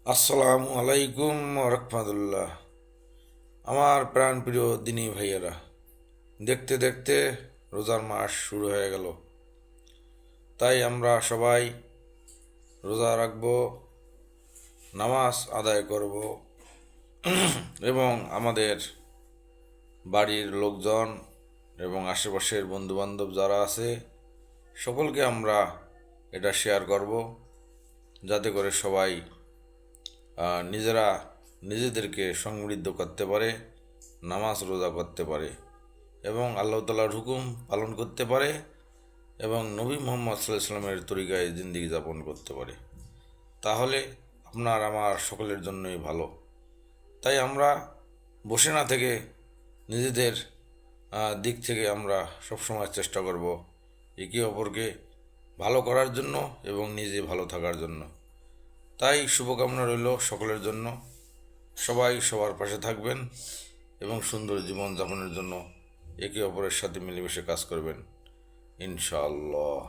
আসসালামু আলাইকুম রহমতুল্লাহ। আমার প্রাণপ্রিয় দিনী ভাইয়েরা, দেখতে দেখতে রোজার মাস শুরু হয়ে গেল। তাই আমরা সবাই রোজা রাখব, নামাজ আদায় করব এবং আমাদের বাড়ির লোকজন এবং আশেপাশের বন্ধুবান্ধব যারা আছে সকলকে আমরা এটা শেয়ার করব, যাতে করে সবাই নিজেরা নিজেদেরকে সমৃদ্ধ করতে পারে, নামাজ রোজা করতে পারে এবং আল্লাহ তাআলার হুকুম পালন করতে পারে এবং নবী মুহাম্মদ সাল্লাল্লাহু আলাইহি সাল্লামের তরিকায় জিন্দেগি যাপন করতে পারে। তাহলে আপনার আমার সকলের জন্যই ভালো। তাই আমরা বসে না থেকে নিজেদের দিক থেকে আমরা সবসময় চেষ্টা করব একে অপরকে ভালো করার জন্য এবং নিজে ভালো থাকার জন্য। তাই শুভকামনা রইল সকলের জন্য। সবাই সবার পাশে থাকবেন এবং সুন্দর জীবন যাপনের জন্য একে অপরের সাথে মিলেমিশে কাজ করবেন, ইনশাআল্লাহ।